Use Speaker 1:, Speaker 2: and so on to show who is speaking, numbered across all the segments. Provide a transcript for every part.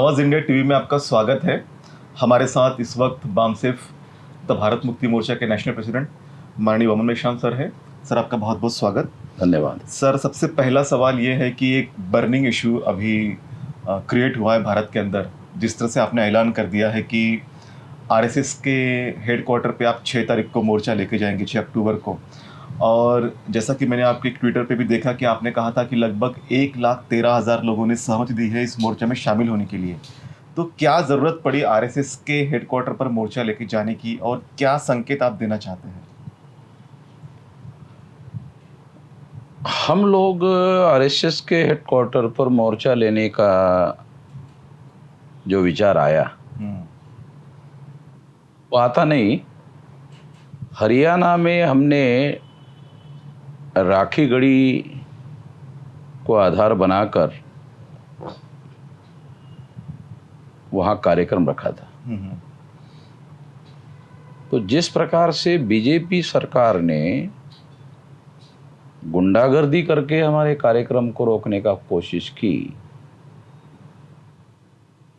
Speaker 1: आवाज़ India TV में आपका स्वागत है। हमारे साथ इस वक्त बामसेफ द भारत मुक्ति मोर्चा के नेशनल प्रेसिडेंट माननीय वामन मेश्राम सर है। सर आपका बहुत बहुत स्वागत।
Speaker 2: धन्यवाद।
Speaker 1: सर सबसे पहला सवाल ये है कि एक बर्निंग इशू अभी क्रिएट हुआ है भारत के अंदर, जिस तरह से आपने ऐलान कर दिया है कि आरएसएस के हेडक्वार्टर पे आप 6 तारीख को मोर्चा लेके जाएंगे, 6 अक्टूबर को। और जैसा कि मैंने आपके ट्विटर पे भी देखा कि आपने कहा था कि लगभग 1,13,000 लोगों ने सहमति दी है इस मोर्चा में शामिल होने के लिए। तो क्या ज़रूरत पड़ी आरएसएस के हेडक्वार्टर पर मोर्चा लेके जाने की और क्या संकेत आप देना चाहते हैं?
Speaker 2: हम लोग आरएसएस के हेडक्वार्टर पर मोर्चा लेने का जो विचार आया वो आता नहीं। हरियाणा में हमने राखी गढ़ी को आधार बनाकर वहाँ कार्यक्रम रखा था। तो जिस प्रकार से बीजेपी सरकार ने गुंडागर्दी करके हमारे कार्यक्रम को रोकने का कोशिश की,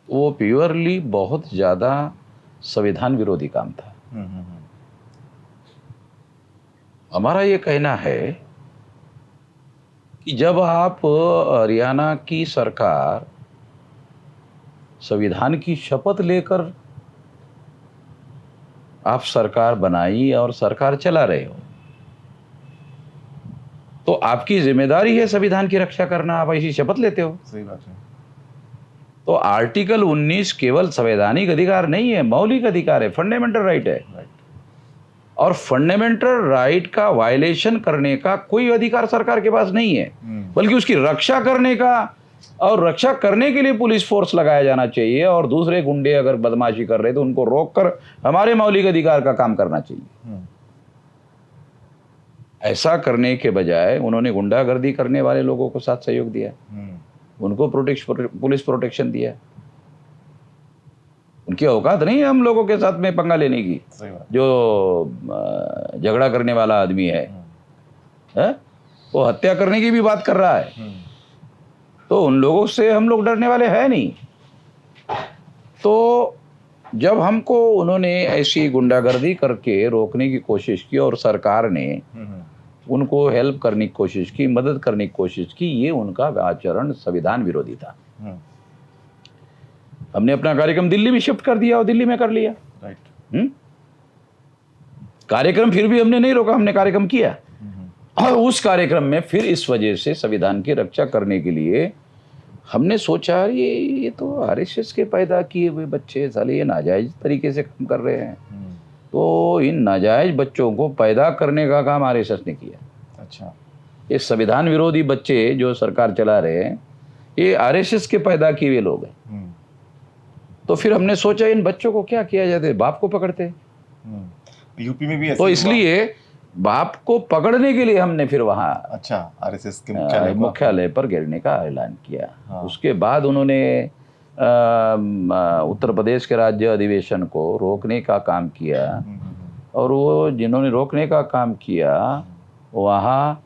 Speaker 2: वो प्योरली बहुत ज़्यादा संविधान विरोधी काम था। हमारा ये कहना है कि जब आप हरियाणा की सरकार संविधान की शपथ लेकर आप सरकार बनाई और सरकार चला रहे हो, तो आपकी जिम्मेदारी है संविधान की रक्षा करना। आप ऐसी शपथ लेते हो।
Speaker 1: सही बात है।
Speaker 2: तो आर्टिकल 19 केवल संवैधानिक अधिकार नहीं है, मौलिक अधिकार है, फंडामेंटल राइट है। और फंडामेंटल राइट का वायलेशन करने का कोई अधिकार सरकार के पास नहीं है, बल्कि उसकी रक्षा करने का, और रक्षा करने के लिए पुलिस फोर्स लगाया जाना चाहिए। और दूसरे गुंडे अगर बदमाशी कर रहे तो उनको रोककर हमारे मौलिक अधिकार का काम करना चाहिए। ऐसा करने के बजाय उन्होंने गुंडागर्दी करने वाले लोगों को साथ सहयोग दिया, उनको पुलिस प्रोटेक्शन दिया। उनकी औकात नहीं है हम लोगों के साथ में पंगा लेने की। जो झगड़ा करने वाला आदमी है वो हत्या करने की भी बात कर रहा है, तो उन लोगों से हम लोग डरने वाले हैं नहीं। तो जब हमको उन्होंने ऐसी गुंडागर्दी करके रोकने की कोशिश की और सरकार ने उनको हेल्प करने की कोशिश की, मदद करने की कोशिश की, ये उनका आचरण संविधान विरोधी था। हमने अपना कार्यक्रम दिल्ली में शिफ्ट कर दिया और दिल्ली में कर लिया। कार्यक्रम फिर भी हमने नहीं रोका, हमने कार्यक्रम किया। और उस कार्यक्रम में फिर इस वजह से संविधान की रक्षा करने के लिए हमने सोचा ये तो आरएसएस के पैदा किए हुए बच्चे साले ये नाजायज तरीके से काम कर रहे हैं, तो इन नाजायज बच्चों को पैदा करने का काम आरएसएस ने किया।
Speaker 1: अच्छा,
Speaker 2: ये संविधान विरोधी बच्चे जो सरकार चला रहे हैं ये आरएसएस के पैदा किए हुए लोग हैं। तो फिर हमने सोचा इन बच्चों को क्या किया जाते, बाप को पकड़ते।
Speaker 1: यूपी में भी
Speaker 2: तो इसलिए बाप को पकड़ने के लिए हमने फिर वहाँ
Speaker 1: आरएसएस के
Speaker 2: मुख्यालय पर घेरने का ऐलान किया। उसके बाद उन्होंने उत्तर प्रदेश के राज्य अधिवेशन को रोकने का काम किया। और वो जिन्होंने रोकने का काम किया वहाँ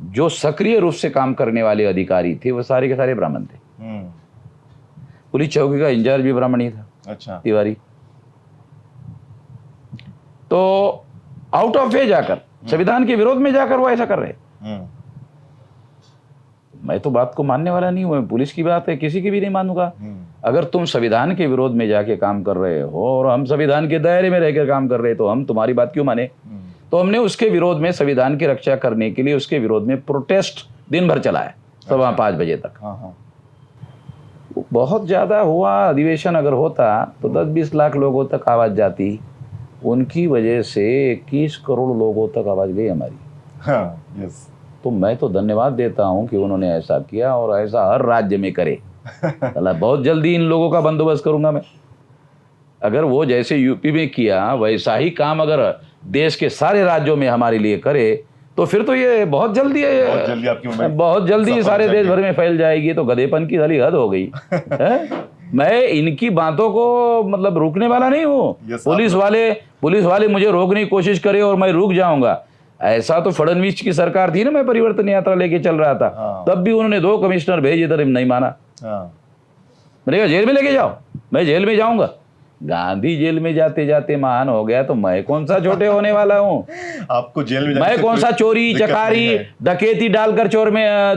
Speaker 2: जो सक्रिय रूप से काम करने वाले अधिकारी थे वो सारे के सारे ब्राह्मण थे। पुलिस चौकी का इंचार्ज भी ब्राह्मण ही था।
Speaker 1: अच्छा,
Speaker 2: तिवारी। तो आउट ऑफ वे जाकर, संविधान के विरोध में जाकर वो ऐसा कर रहे। मैं तो बात को मानने वाला नहीं हूँ, पुलिस की बात है, किसी की भी नहीं मानूंगा। अगर तुम संविधान के विरोध में जाके काम कर रहे हो और हम संविधान के दायरे में रहकर काम कर रहे हैं, तो हम तुम्हारी बात क्यों माने। तो हमने उसके विरोध में, संविधान की रक्षा करने के लिए उसके विरोध में प्रोटेस्ट दिन भर चलाया, सुबह 5 बजे तक। बहुत ज्यादा हुआ। अधिवेशन अगर होता तो 10-20 लाख लोगों तक आवाज जाती। उनकी वजह से 21 करोड़ लोगों तक आवाज गई हमारी। तो मैं तो धन्यवाद देता हूं कि उन्होंने ऐसा किया और ऐसा हर राज्य में करे। बहुत जल्दी इन लोगों का बंदोबस्त करूंगा मैं। अगर वो जैसे यूपी में किया वैसा ही काम अगर देश के सारे राज्यों में हमारे लिए करे तो फिर तो ये बहुत जल्दी सारे देश भर में फैल जाएगी। तो गधेपन की सारी हद हो गई है? मैं इनकी बातों को मतलब रुकने वाला नहीं हूँ। पुलिस वाले मुझे रोकने की कोशिश करे और मैं रुक जाऊंगा, ऐसा तो फडणवीस की सरकार थी ना, मैं परिवर्तन यात्रा लेके चल रहा था, तब भी उन्होंने 2 कमिश्नर भेजे थे, नहीं माना। मैंने कहा जेल में लेके जाओ, मैं जेल में जाऊंगा। गांधी जेल में जाते जाते महान हो गया तो मैं कौन सा छोटे होने वाला हूँ।
Speaker 1: आपको जेल में जाने
Speaker 2: मैं
Speaker 1: से
Speaker 2: कौन
Speaker 1: कोई
Speaker 2: सा चोरी
Speaker 1: दिक्कत नहीं
Speaker 2: चकारी
Speaker 1: है।
Speaker 2: डकैती डालकर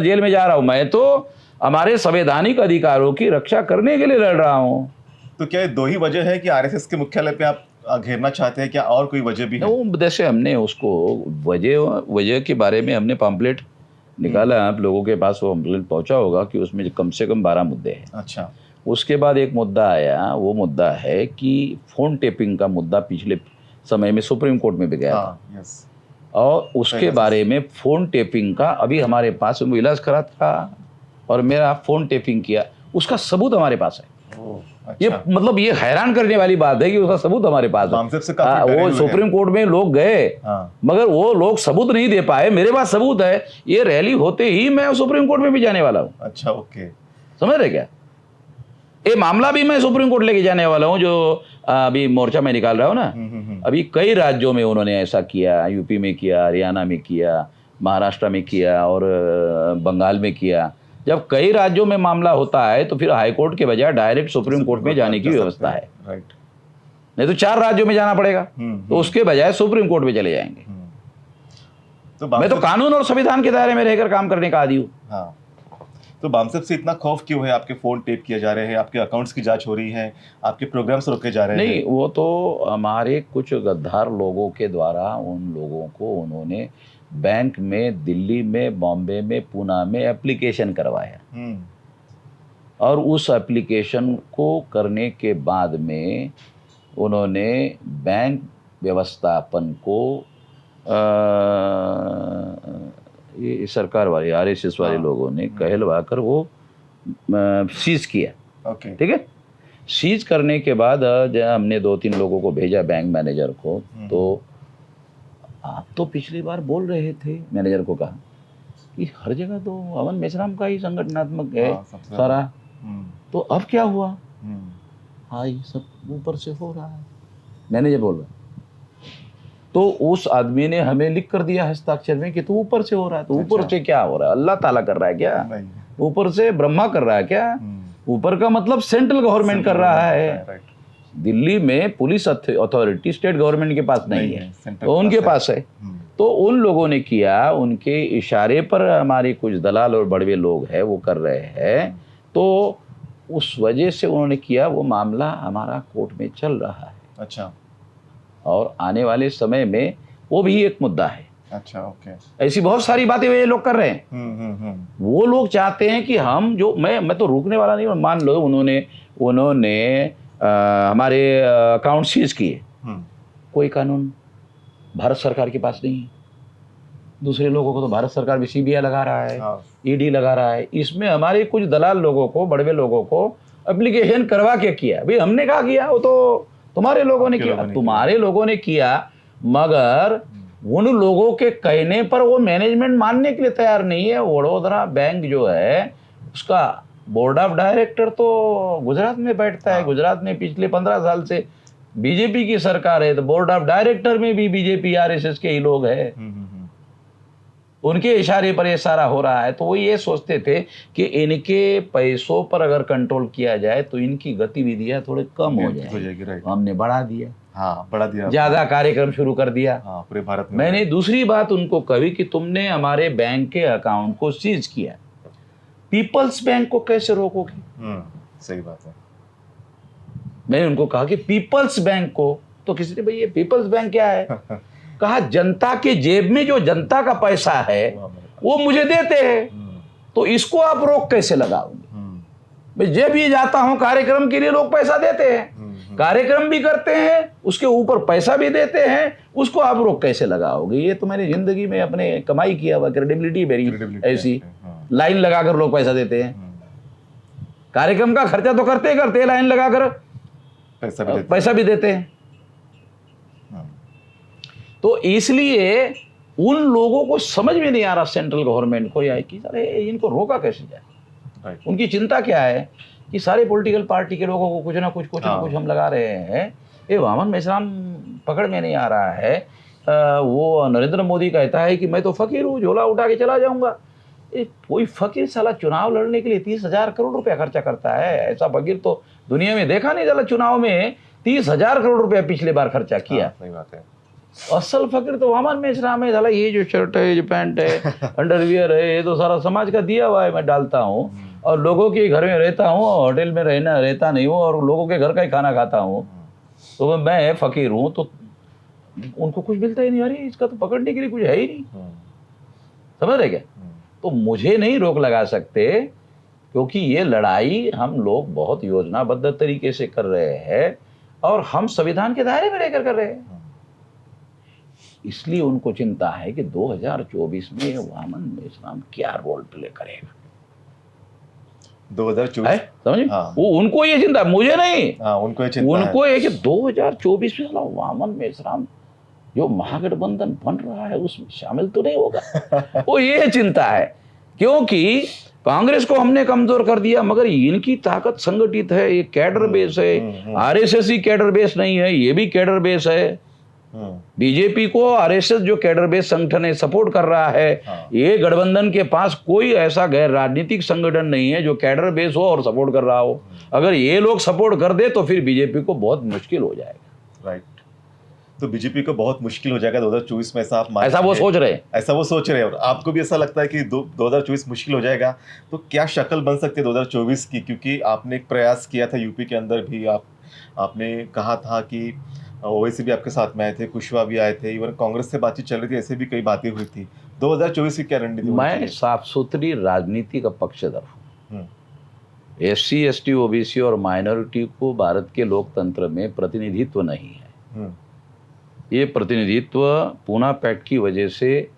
Speaker 2: जेल में जा रहा हूं। मैं तो हमारे संवैधानिक अधिकारों की रक्षा करने के लिए लड़ रहा हूं।
Speaker 1: तो क्या ये दो ही वजह है कि आरएसएस के मुख्यालय पे आप घेरना चाहते हैं, क्या और कोई वजह भी है?
Speaker 2: वो जैसे हमने उसको वजह वजह के बारे में हमने पम्पलेट निकाला, आप लोगों के पास वो पम्पलेट पहुंचा होगा कि उसमें कम से कम 12 मुद्दे हैं।
Speaker 1: अच्छा।
Speaker 2: उसके बाद एक मुद्दा आया, वो मुद्दा है कि फोन टेपिंग का मुद्दा पिछले समय में सुप्रीम कोर्ट में भी गया था।
Speaker 1: हाँ, यस।
Speaker 2: और उसके बारे में फोन टेपिंग का अभी हमारे पास इलाज करा था और मेरा फोन टेपिंग किया, उसका सबूत हमारे पास है।
Speaker 1: ओह,
Speaker 2: ये
Speaker 1: अच्छा।
Speaker 2: मतलब ये हैरान करने वाली बात है कि उसका सबूत हमारे पास है।
Speaker 1: बामसेफ से काफी डरे
Speaker 2: वो
Speaker 1: हुए
Speaker 2: सुप्रीम कोर्ट में लोग गए,
Speaker 1: हाँ।
Speaker 2: मगर वो लोग सबूत नहीं दे पाए। मेरे पास सबूत है। ये रैली होते ही मैं सुप्रीम कोर्ट में भी जाने वाला हूँ।
Speaker 1: अच्छा, ओके।
Speaker 2: समझ रहे क्या? ये मामला भी मैं सुप्रीम कोर्ट लेके जाने वाला हूँ, जो अभी मोर्चा में निकाल रहा हूँ ना। अभी कई राज्यों में उन्होंने ऐसा किया, यूपी में किया, हरियाणा में किया, महाराष्ट्र में किया और बंगाल में किया। जब कई राज्यों में मामला होता है तो फिर हाईकोर्ट के बजाय डायरेक्ट सुप्रीम कोर्ट में जाने की व्यवस्था है।
Speaker 1: राइट।
Speaker 2: नहीं तो 4 राज्यों में जाना पड़ेगा, तो उसके बजाय सुप्रीम कोर्ट में चले जाएंगे।
Speaker 1: तो
Speaker 2: मैं तो
Speaker 1: बामसेफ
Speaker 2: कानून और संविधान के दायरे में रहकर काम करने का आदी हूँ।
Speaker 1: हाँ, तो बामसेफ से इतना खौफ क्यों है? आपके फोन टेप किए जा रहे हैं, आपके अकाउंट्स की जांच हो रही है, आपके प्रोग्राम्स रोके जा रहे हैं।
Speaker 2: नहीं, वो तो हमारे कुछ गद्दार लोगों के द्वारा उन लोगों को उन्होंने बैंक में, दिल्ली में, बॉम्बे में, पूना में एप्लीकेशन करवाया और उस एप्लीकेशन को करने के बाद में उन्होंने बैंक व्यवस्थापन को ये सरकार वाले आरएसएस वाले लोगों ने कहलवा कर वो सीज किया।
Speaker 1: ओके।
Speaker 2: ठीक है, सीज करने के बाद जब हमने 2-3 लोगों को भेजा बैंक मैनेजर को, तो आप तो पिछली बार बोल रहे थे, मैनेजर को कहा कि हर जगह तो अमन मेश्राम का ही संगठनात्मक है सारा, तो अब क्या हुआ? हाँ, ये सब ऊपर से हो रहा है, मैनेजर बोल रहा। तो उस आदमी ने हमें लिख कर दिया हस्ताक्षर में कि तू ऊपर से हो रहा है। तो ऊपर से क्या हो रहा है? अल्लाह ताला कर रहा है क्या? ऊपर से ब्रह्मा कर रहा है क्या? ऊपर का मतलब सेंट्रल गवर्नमेंट कर रहा है। दिल्ली में पुलिस अथॉरिटी स्टेट गवर्नमेंट के पास नहीं है, तो उनके पास है। तो उन लोगों ने किया, उनके इशारे पर हमारे कुछ दलाल और बड़वे लोग हैं वो कर रहे हैं, तो उस वजह से उन्होंने किया। वो मामला हमारा कोर्ट में चल रहा है।
Speaker 1: अच्छा। और
Speaker 2: आने वाले समय में वो भी एक मुद्दा है।
Speaker 1: अच्छा, ओके।
Speaker 2: ऐसी बहुत सारी बातें ये लोग कर रहे हैं। वो लोग चाहते हैं कि हम जो मैं तो रुकने वाला नहीं हूँ। मान लो उन्होंने हमारे अकाउंट सीज किए, कोई कानून भारत सरकार के पास नहीं है। दूसरे लोगों को तो भारत सरकार भी सीबीआई लगा रहा है, ईडी लगा रहा है। इसमें हमारे कुछ दलाल लोगों को, बड़वे लोगों को एप्लीकेशन करवा के किया। भाई हमने कहा किया, वो तो तुम्हारे लोगों ने किया। तुम्हारे लोगों ने किया, मगर उन लोगों के कहने पर वो मैनेजमेंट मानने के लिए तैयार नहीं है। वडोदरा बैंक जो है उसका बोर्ड ऑफ डायरेक्टर तो गुजरात में बैठता है। गुजरात में पिछले 15 साल से बीजेपी की सरकार है, तो बोर्ड ऑफ डायरेक्टर में भी बीजेपी आरएसएस के ही लोग हैं। उनके इशारे पर ये सारा हो रहा है। तो वो ये सोचते थे कि इनके पैसों पर अगर कंट्रोल किया जाए तो इनकी गतिविधियां थोड़े कम हो जाएगी। तो हमने बढ़ा दिया,
Speaker 1: बढ़ा दिया,
Speaker 2: ज्यादा कार्यक्रम शुरू कर दिया।
Speaker 1: पूरे भारत में।
Speaker 2: मैंने दूसरी बात उनको कही कि तुमने हमारे बैंक के अकाउंट को सीज किया, पीपल्स बैंक को कैसे रोकोगे?
Speaker 1: सही बात है।
Speaker 2: मैंने उनको कहा कि पीपल्स बैंक को, तो किसी ने भाई ये पीपल्स बैंक क्या है? कहा जनता के जेब में जो जनता का पैसा है वो मुझे देते हैं, तो इसको आप रोक कैसे लगाओगे? मैं जब भी जाता हूं कार्यक्रम के लिए लोग पैसा देते हैं, कार्यक्रम भी करते हैं, उसके ऊपर पैसा भी देते हैं, उसको आप रोक कैसे लगाओगे? ये तो मैंने जिंदगी में अपने कमाई किया हुआ, क्रेडिबिलिटी मेरी ऐसी। लाइन लगाकर लोग पैसा देते हैं, कार्यक्रम का खर्चा तो करते करते लाइन लगाकर पैसा भी देते हैं। तो इसलिए उन लोगों को समझ में नहीं आ रहा सेंट्रल गवर्नमेंट को या कि अरे इनको रोका कैसे जाए। उनकी चिंता क्या है कि सारे पॉलिटिकल पार्टी के लोगों को कुछ ना कुछ हम लगा रहे हैं। ये अमन मेश्राम पकड़ में नहीं आ रहा है। वो नरेंद्र मोदी कहता है कि मैं तो फकीर हूँ, झोला उठा के चला जाऊंगा। कोई फकीर साला चुनाव लड़ने के लिए 30,000 करोड़ रुपया खर्चा करता है? ऐसा फकीर तो दुनिया में देखा नहीं चला। चुनाव में 30,000 करोड़ रुपया पिछले बार खर्चा किया।
Speaker 1: सही बात है।
Speaker 2: असल फकीर तो वामन मेश्राम है साला। ये जो शर्ट है, ये जो पैंट है, अंडरवियर है, ये तो सारा समाज का दिया हुआ है, मैं डालता हूँ और लोगों के घर में रहता हूँ, होटल में रहता नहीं हूँ और लोगों के घर का ही खाना खाता हूँ। तो मैं फकीर हूँ तो उनको कुछ मिलता ही नहीं। अरे इसका तो पकड़ने के लिए कुछ है ही नहीं, समझ रहे क्या? तो मुझे नहीं रोक लगा सकते, क्योंकि ये लड़ाई हम लोग बहुत योजनाबद्ध तरीके से कर रहे हैं और हम संविधान के दायरे में रहकर कर रहे हैं। इसलिए उनको चिंता है कि 2024 में वामन मेश्राम क्या रोल प्ले करेगा।
Speaker 1: 2024
Speaker 2: समझे?
Speaker 1: हाँ।
Speaker 2: वो उनको ये चिंता है, मुझे नहीं।
Speaker 1: हाँ, उनको ये चिंता
Speaker 2: उनको ये कि 2024 में वामन मेश्राम जो महागठबंधन बन रहा है उसमें शामिल तो नहीं होगा। वो ये चिंता है, क्योंकि कांग्रेस को हमने कमजोर कर दिया, मगर इनकी ताकत संगठित है, ये कैडर बेस है। आरएसएस ही कैडर बेस नहीं है, ये भी कैडर बेस है। बीजेपी को आरएसएस जो कैडर बेस संगठन है सपोर्ट कर रहा है। ये गठबंधन के पास कोई ऐसा गैर राजनीतिक संगठन नहीं है जो कैडर बेस हो और सपोर्ट कर रहा हो। अगर ये लोग सपोर्ट कर दे तो फिर बीजेपी को बहुत मुश्किल हो जाएगा।
Speaker 1: राइट। तो बीजेपी को बहुत मुश्किल हो जाएगा 2024 में, ऐसा आप
Speaker 2: ऐसा वो सोच रहे हैं।
Speaker 1: ऐसा वो सोच रहे हैं। और आपको भी ऐसा लगता है कि 2024 मुश्किल हो जाएगा? तो क्या शक्ल बन सकती है 2024 की? क्योंकि आपने एक प्रयास किया था यूपी के अंदर भी, आपने कहा था कि ओवैसी भी आपके साथ में आए थे, कुशवाहा भी आए थे, इवन कांग्रेस से बातचीत चल रही थी, ऐसे भी कई बातें हुई थी। 2024 की क्या रणनीति?
Speaker 2: मैं साफ सुथरी राजनीति का पक्षधर हूँ। SC ST OBC और माइनॉरिटी को भारत के लोकतंत्र में प्रतिनिधित्व नहीं है। ये प्रतिनिधित्व पूना पैक्ट की वजह से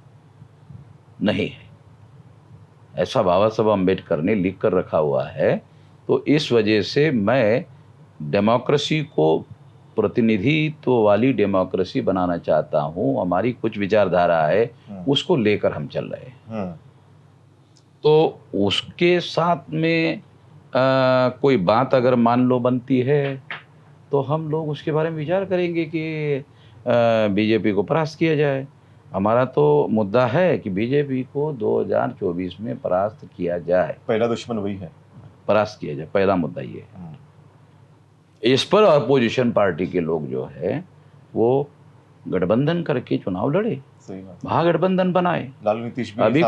Speaker 2: नहीं है, ऐसा बाबा साहब अम्बेडकर ने लिख कर रखा हुआ है। तो इस वजह से मैं डेमोक्रेसी को प्रतिनिधित्व वाली डेमोक्रेसी बनाना चाहता हूँ। हमारी कुछ विचारधारा है, उसको लेकर हम चल रहे हैं। तो उसके साथ में कोई बात अगर मान लो बनती है तो हम लोग उसके बारे में विचार करेंगे कि बीजेपी को परास्त किया जाए। हमारा तो मुद्दा है कि बीजेपी को 2024 में परास्त किया जाए।
Speaker 1: पहला दुश्मन वही है, परास्त
Speaker 2: किया जाए, पहला मुद्दा ये है। इस पर अपोजिशन पार्टी के लोग जो है वो गठबंधन करके चुनाव लड़े, महागठबंधन बनाए।
Speaker 1: लालू नीतीश भी
Speaker 2: अभी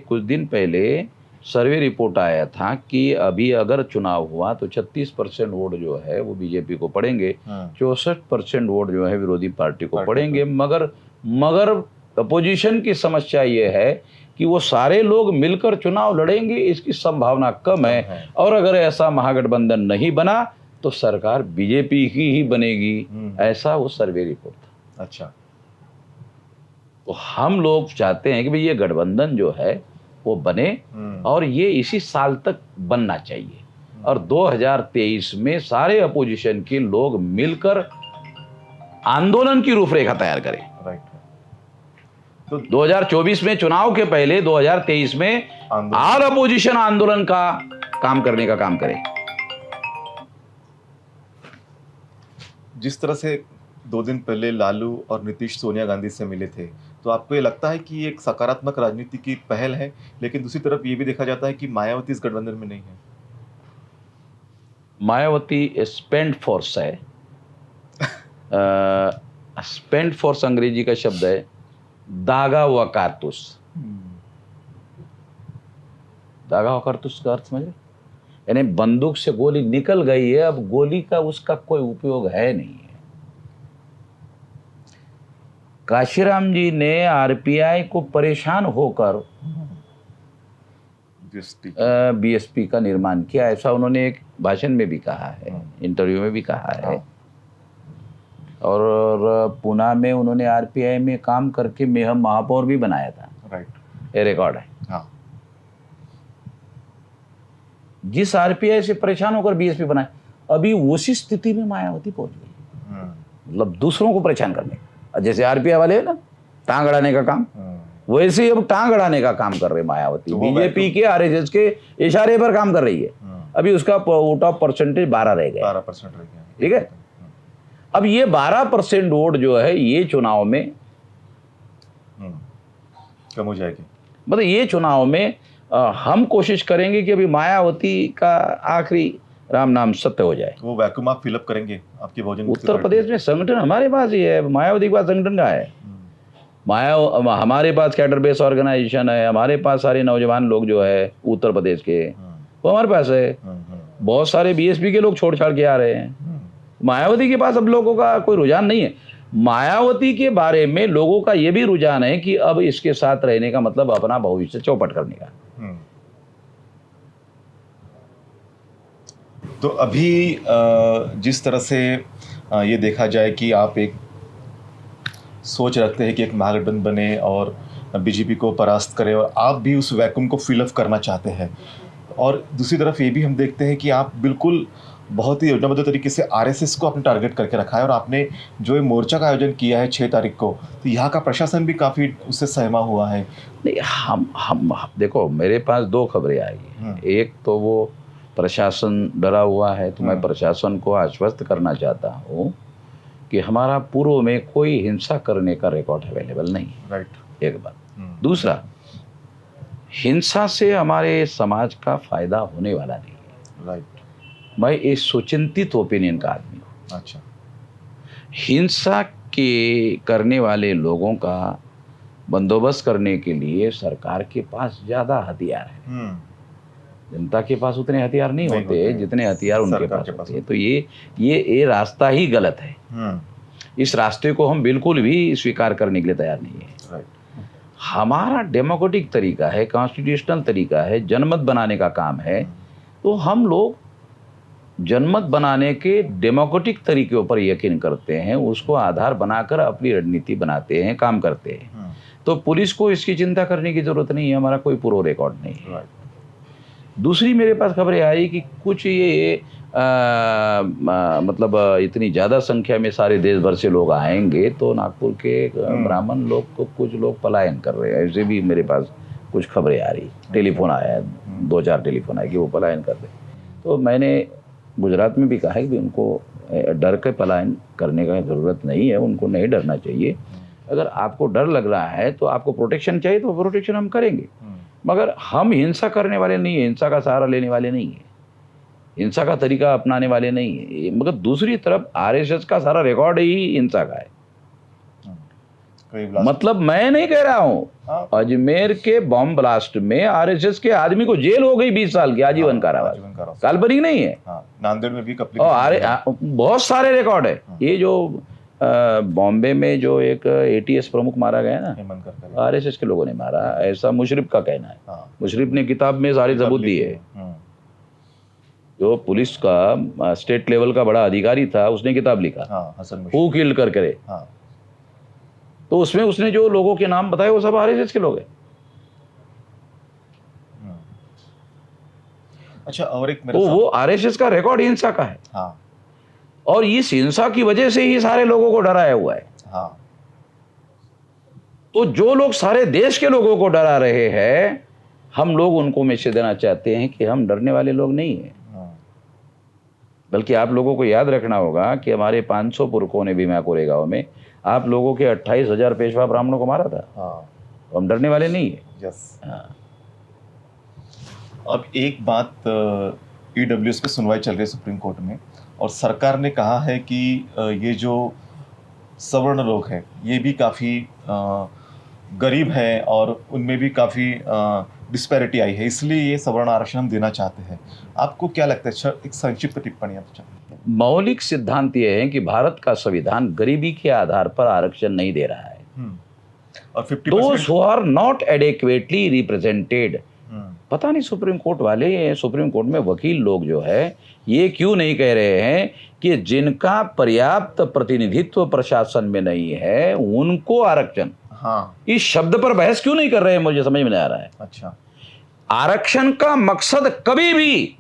Speaker 2: कुछ दिन पहले सर्वे रिपोर्ट आया था कि अभी अगर चुनाव हुआ तो 36% वोट जो है वो बीजेपी को पड़ेंगे, 64% वोट जो है विरोधी पार्टी को पड़ेंगे। मगर अपोजिशन की समस्या ये है कि वो सारे लोग मिलकर चुनाव लड़ेंगे, इसकी संभावना कम है। और अगर ऐसा महागठबंधन नहीं बना तो सरकार बीजेपी की ही बनेगी, ऐसा वो सर्वे रिपोर्ट था।
Speaker 1: अच्छा।
Speaker 2: तो हम लोग चाहते हैं कि भाई ये गठबंधन जो है वो बने और ये इसी साल तक बनना चाहिए और 2023 में सारे अपोजिशन के लोग मिलकर आंदोलन की रूपरेखा तैयार करें।
Speaker 1: राइट।
Speaker 2: तो 2024 में चुनाव के पहले 2023 में ऑल अपोजिशन आंदोलन का काम करने का काम करें।
Speaker 1: जिस तरह से 2 दिन पहले लालू और नीतीश सोनिया गांधी से मिले थे, तो आपको ये लगता है कि एक सकारात्मक राजनीति की पहल है? लेकिन दूसरी तरफ ये भी देखा जाता है कि मायावती इस गठबंधन में नहीं है।
Speaker 2: मायावती स्पेंड फोर्स है। स्पेंड फोर्स अंग्रेजी का शब्द है दागा व कारतूस। दागा व कारतूस का अर्थ समझे? यानी बंदूक से गोली निकल गई है, अब गोली का उसका कोई उपयोग है नहीं है। काशीराम जी ने आरपीआई को परेशान होकर बीएसपी का निर्माण किया, ऐसा उन्होंने एक भाषण में भी कहा है, इंटरव्यू में भी कहा है। और पुणे में उन्होंने आरपीआई में काम करके मेहम महापौर भी बनाया था।
Speaker 1: राइट।
Speaker 2: ये रिकॉर्ड है। जिस आरपीआई से परेशान होकर बीएसपी बनाए, अभी उसी स्थिति में मायावती पहुंच गई। मतलब दूसरों को परेशान करने, जैसे आरपीआई वाले है ना टांग अड़ाने का काम, वैसे ही अब टांग अड़ाने का काम कर रहे मायावती। तो बीजेपी के आरएसएस के इशारे पर काम कर रही है। अभी उसका वोट ऑफ परसेंटेज 12 रह गया।
Speaker 1: 12% रह गया।
Speaker 2: ठीक है। अब ये 12% वोट जो है ये चुनाव में
Speaker 1: कम हो जाएगी।
Speaker 2: मतलब ये चुनाव में हम कोशिश करेंगे कि अभी मायावती का आखिरी राम नाम सत्य हो जाए।
Speaker 1: वो वैक्यूम आप फिलअप करेंगे आपकी बहुजन मुक्ति
Speaker 2: उत्तर
Speaker 1: पार्टी?
Speaker 2: प्रदेश में संगठन हमारे पास ही है, मायावती के पास संगठन का है। हमारे पास कैडर बेस ऑर्गेनाइजेशन है, हमारे पास सारे नौजवान लोग जो है उत्तर प्रदेश के वो हमारे पास है। बहुत सारे बीएसपी के लोग छोड़ छाड़ के आ रहे हैं। मायावती के पास अब लोगों का कोई रुझान नहीं है। मायावती के बारे में लोगों का ये भी रुझान है कि अब इसके साथ रहने का मतलब अपना भविष्य चौपट करने का।
Speaker 1: तो अभी जिस तरह से ये देखा जाए कि आप एक सोच रखते हैं कि एक महागठबंधन बने और बीजेपी को परास्त करे, और आप भी उस वैक्यूम को फिलअप करना चाहते हैं, और दूसरी तरफ ये भी हम देखते हैं कि आप बिल्कुल बहुत ही योजनाबद्ध तरीके से आरएसएस को आपने टारगेट करके रखा है, और आपने जो ये मोर्चा का आयोजन किया है 6 तारीख को, तो यहाँ का प्रशासन भी काफ़ी उससे सहमा हुआ है।
Speaker 2: नहीं, हम देखो, मेरे पास 2 खबरें आई हैं। एक तो वो प्रशासन डरा हुआ है, तो मैं प्रशासन को आश्वस्त करना चाहता हूँ कि हमारा पूर्व में कोई हिंसा करने का रिकॉर्ड अवेलेबल नहीं है।
Speaker 1: राइट।
Speaker 2: एक बात। दूसरा, हिंसा से हमारे समाज का फायदा होने वाला नहीं है।
Speaker 1: राइट।
Speaker 2: मैं इस सुचिंतित ओपिनियन का आदमी हूँ।
Speaker 1: अच्छा।
Speaker 2: हिंसा के करने वाले लोगों का बंदोबस्त करने के लिए सरकार के पास ज़्यादा हथियार है। जनता के पास उतने हथियार नहीं होते जितने हथियार उनके पास होते हैं। तो ये रास्ता ही गलत है। इस रास्ते को हम बिल्कुल भी स्वीकार करने के लिए तैयार नहीं है। हमारा डेमोक्रेटिक तरीका है, कॉन्स्टिट्यूशनल तरीका है, जनमत बनाने का काम है। तो हम लोग जनमत बनाने के डेमोक्रेटिक तरीकों पर यकीन करते हैं, उसको आधार बनाकर अपनी रणनीति बनाते हैं, काम करते हैं। तो पुलिस को इसकी चिंता करने की जरूरत नहीं है, हमारा कोई पूर्व रिकॉर्ड नहीं है। दूसरी मेरे पास खबरें आई कि कुछ ये मतलब इतनी ज़्यादा संख्या में सारे देश भर से लोग आएंगे, तो नागपुर के ब्राह्मण लोग को कुछ लोग पलायन कर रहे हैं। ऐसे भी मेरे पास कुछ खबरें आ रही, टेलीफोन आया, 2-4 टेलीफोन आए कि वो पलायन कर रहे। तो मैंने गुजरात में भी कहा है कि उनको डर के पलायन करने का ज़रूरत नहीं है, उनको नहीं डरना चाहिए। अगर आपको डर लग रहा है तो आपको प्रोटेक्शन चाहिए, तो प्रोटेक्शन हम करेंगे, मगर हम हिंसा करने वाले नहीं है, हिंसा का सहारा लेने वाले नहीं है, हिंसा का तरीका अपनाने वाले नहीं है। मगर दूसरी तरफ आरएसएस का सारा रिकॉर्ड ही हिंसा का है। मतलब मैं नहीं कह रहा हूं, अजमेर के बॉम्ब ब्लास्ट में आरएसएस के आदमी को जेल हो गई 20 साल की, आजीवन कारावास, काल्पनिक नहीं है।
Speaker 1: नांदेड़ में भी
Speaker 2: बहुत सारे रिकॉर्ड है। ये जो बॉम्बे में जो एक एटीएस प्रमुख मारा गया ना, आरएसएस के लोगों ने मारा, ऐसा मुशर्रफ का कहना है। मुशर्रफ ने किताब में सारे सबूत दिए। जो पुलिस का स्टेट लेवल का बड़ा अधिकारी था, उसने किताब लिखा, हु किल्ड करके। तो उसमें उसने जो लोगों के नाम बताए वो सब आरएसएस के लोग हैं।
Speaker 1: अच्छा, और एक
Speaker 2: तो वो आरएसएस का रिकॉर्ड हिंसा का है। और इस हिंसा की वजह से ही सारे लोगों को डराया हुआ है। तो जो लोग सारे देश के लोगों को डरा रहे हैं, हम लोग उनको मैसेज देना चाहते हैं कि हम डरने वाले लोग नहीं हैं। बल्कि आप लोगों को याद रखना होगा कि हमारे 500 पुरखों ने भीमा कोरेगांव में आप लोगों के 28,000 पेशवा ब्राह्मणों को मारा था। तो हम डरने वाले नहीं है।
Speaker 1: अब एक बात, ईडब्ल्यूएस पे सुनवाई चल रही है सुप्रीम कोर्ट में, और सरकार ने कहा है कि ये जो सवर्ण लोग हैं ये भी काफ़ी गरीब हैं और उनमें भी काफ़ी डिस्पैरिटी आई है, इसलिए ये सवर्ण आरक्षण हम देना चाहते हैं। आपको क्या लगता है? एक संक्षिप्त टिप्पणी आप चाहते हैं।
Speaker 2: मौलिक सिद्धांत ये है कि भारत का संविधान गरीबी के आधार पर आरक्षण नहीं दे रहा है।
Speaker 1: और 50%
Speaker 2: Those who are not adequately represented, पता नहीं सुप्रीम कोर्ट वाले, सुप्रीम कोर्ट में वकील लोग जो है ये क्यों नहीं कह रहे हैं कि जिनका पर्याप्त प्रतिनिधित्व प्रशासन में नहीं है उनको आरक्षण। इस शब्द पर बहस क्यों नहीं कर रहे हैं, मुझे समझ में नहीं आ रहा है।
Speaker 1: अच्छा,
Speaker 2: आरक्षण का मकसद कभी भी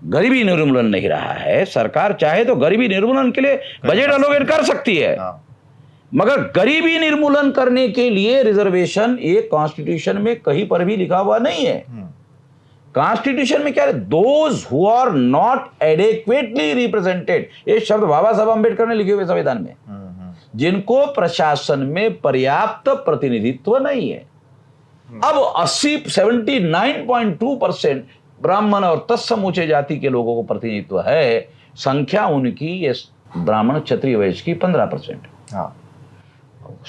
Speaker 2: गरीबी निर्मूलन नहीं रहा है। सरकार चाहे तो गरीबी निर्मूलन के लिए बजट एलोकेट कर सकती है, मगर गरीबी निर्मूलन करने के लिए रिजर्वेशन एक कॉन्स्टिट्यूशन में कहीं पर भी लिखा हुआ नहीं है। कॉन्स्टिट्यूशन में क्या है? Those who are not adequately represented, ये शब्द बाबा साहब अम्बेडकर ने लिखे हुए संविधान में, जिनको प्रशासन में पर्याप्त प्रतिनिधित्व नहीं है। अब 79.2% ब्राह्मण और तत्समूचे जाति के लोगों को प्रतिनिधित्व है। संख्या उनकी ये ब्राह्मण क्षत्रिय वैश्य की 15%।
Speaker 1: हाँ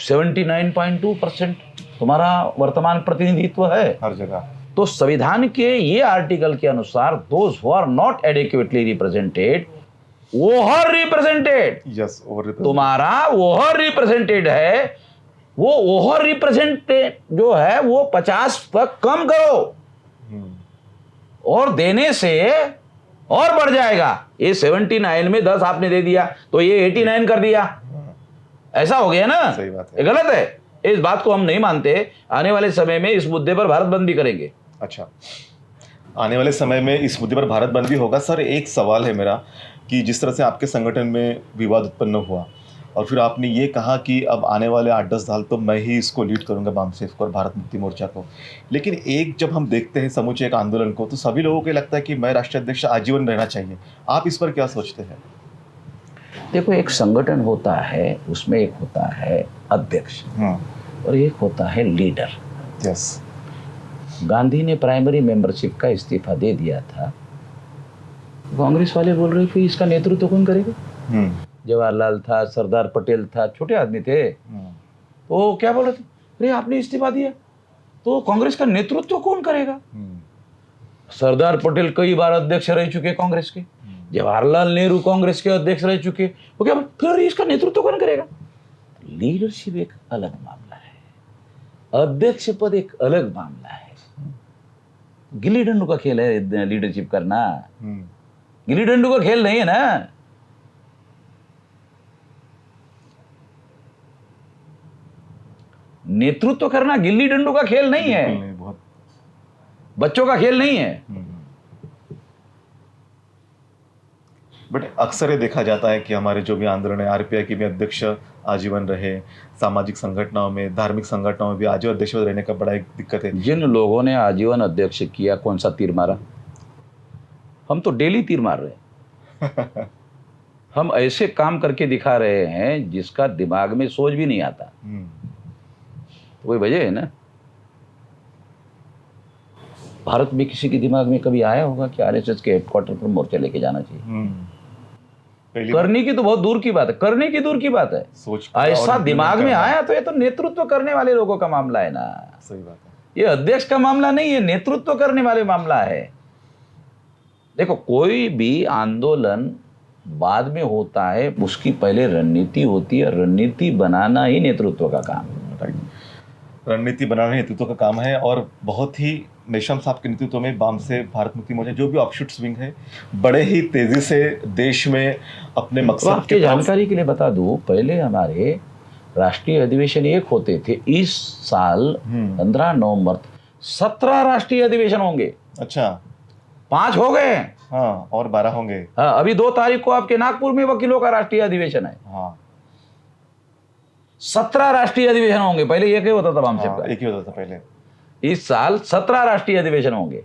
Speaker 2: 79.2% तुम्हारा वर्तमान प्रतिनिधित्व है
Speaker 1: हर जगह।
Speaker 2: तो संविधान के ये आर्टिकल के अनुसार those who are not adequately represented over represented,
Speaker 1: yes over
Speaker 2: तुम्हारा ओवर रिप्रेजेंटेड है, वो ओवर रिप्रेजेंटेड जो है वो 50 तक कम करो और देने से और बढ़ जाएगा। ये 79 में 10 आपने दे दिया तो ये 89 कर दिया, ऐसा हो गया ना।
Speaker 1: सही बात है।
Speaker 2: ये गलत है, इस बात को हम नहीं मानते। आने वाले समय में इस मुद्दे पर भारत बंद भी करेंगे।
Speaker 1: अच्छा, आने वाले समय में इस मुद्दे पर भारत बंद भी होगा। सर एक सवाल है मेरा कि जिस तरह से आपके संगठन में विवाद उत्पन्न हुआ और फिर आपने ये कहा कि अब आने वाले 8-10 साल तो मैं ही इसको लीड करूंगा वामसेफ को और भारत मुक्ति मोर्चा को, लेकिन एक जब हम देखते हैं समूचे एक आंदोलन को तो सभी लोगों को लगता है कि मैं राष्ट्रीय अध्यक्ष आजीवन रहना चाहिए। आप इस पर क्या सोचते हैं?
Speaker 2: देखो, एक संगठन होता है, उसमें एक होता है अध्यक्ष और एक होता है लीडर।
Speaker 1: यस,
Speaker 2: गांधी ने प्राइमरी मेंबरशिप का इस्तीफा दे दिया था, कांग्रेस वाले बोल रहे कि इसका नेतृत्व कौन करेगा। जवाहरलाल था, सरदार पटेल था, छोटे आदमी थे, तो क्या बोल रहे थे, अरे आपने इस्तीफा दिया तो कांग्रेस का नेतृत्व कौन करेगा। सरदार पटेल कई बार अध्यक्ष रह चुके कांग्रेस के, जवाहरलाल नेहरू कांग्रेस के अध्यक्ष रह चुके, वो क्या फिर इसका नेतृत्व कौन करेगा। लीडरशिप एक अलग मामला है, अध्यक्ष पद एक अलग मामला है। गिल्ली डंडू का खेल है लीडरशिप करना, गिल्ली डंडू का खेल नहीं है ना। नेतृत्व करना गिल्ली डंडू का खेल नहीं है,
Speaker 1: बहुत
Speaker 2: बच्चों का खेल नहीं है।
Speaker 1: बट अक्सर ये देखा जाता है कि हमारे जो भी आंदोलन है, आरपीआई के भी अध्यक्ष आजीवन रहे, सामाजिक संगठनों में, धार्मिक संगठनों में भी आजीवन अध्यक्ष रहने का बड़ा एक दिक्कत है।
Speaker 2: जिन लोगों ने आजीवन अध्यक्ष किया, कौन सा तीर मारा? हम तो डेली तीर मार रहे हैं। हम ऐसे काम करके दिखा रहे हैं जिसका दिमाग में सोच भी नहीं आता। तो कोई वजह है ना। भारत में किसी के दिमाग में कभी आया होगा कि आरएसएस के हेडक्वार्टर पर मोर्चा लेके जाना चाहिए? करने की तो बहुत दूर की बात है, करने की दूर की बात है।
Speaker 1: सोच
Speaker 2: ऐसा दिमाग में आया तो ये तो नेतृत्व करने वाले लोगों का मामला है ना।
Speaker 1: सही बात है,
Speaker 2: ये अध्यक्ष का मामला नहीं है, नेतृत्व करने वाले मामला है। देखो, कोई भी आंदोलन बाद में होता है, उसकी पहले रणनीति होती है, रणनीति बनाना ही नेतृत्व का काम है।
Speaker 1: रणनीति बनाना नेतृत्व का काम है। और बहुत ही नेशम साहब के नेतृत्व में वाम से भारत मुक्ति मोर्चा जो भी ऑफशूट स्विंग है बड़े ही तेजी से देश में अपने मकसद
Speaker 2: आपके जानकारी के लिए बता दूं, पहले हमारे राष्ट्रीय अधिवेशन एक होते थे। इस साल 15 नवंबर 17 राष्ट्रीय अधिवेशन होंगे।
Speaker 1: अच्छा,
Speaker 2: 5 हो गए।
Speaker 1: हाँ, और 12 होंगे।
Speaker 2: हाँ, अभी 2 तारीख को आपके नागपुर में वकीलों का राष्ट्रीय अधिवेशन है।
Speaker 1: हाँ,
Speaker 2: 17 राष्ट्रीय अधिवेशन होंगे। पहले एक ही होता था वामसेफ का,
Speaker 1: एक ही होता था पहले।
Speaker 2: इस साल 17 राष्ट्रीय अधिवेशन होंगे।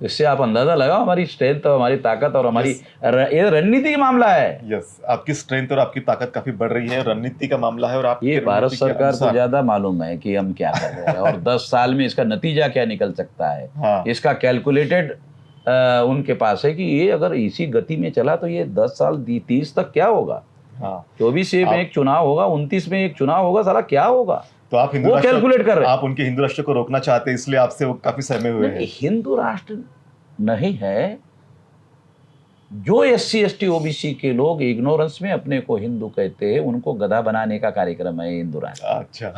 Speaker 2: इससे आप अंदाजा लगाओ हमारी स्ट्रेंथ और हमारी ताकत और हमारी ये रणनीति का मामला है।
Speaker 1: यस, आपकी स्ट्रेंथ और आपकी ताकत काफी बढ़ रही है, रणनीति का मामला है। और आप
Speaker 2: ये भारत सरकार को ज्यादा मालूम है कि हम क्या कर रहे हैं और 10 साल में इसका नतीजा क्या निकल सकता है।
Speaker 1: हाँ।
Speaker 2: इसका कैलकुलेटेड उनके पास है कि ये अगर इसी गति में चला तो ये 10 साल 30 तक क्या होगा।
Speaker 1: हाँ,
Speaker 2: 24 में एक चुनाव होगा, 29 में एक चुनाव होगा, साला क्या होगा।
Speaker 1: तो आप हिंदू
Speaker 2: वो कैलकुलेट कर रहे हैं।
Speaker 1: आप उनके हिंदू राष्ट्र को रोकना चाहते हैं, इसलिए आपसे वो काफी सहमे हुए हैं।
Speaker 2: हिंदू राष्ट्र नहीं है, जो SC ST OBC के लोग इग्नोरेंस में अपने को हिंदू कहते हैं, उनको गधा बनाने का कार्यक्रम है हिंदू राष्ट्र।
Speaker 1: अच्छा,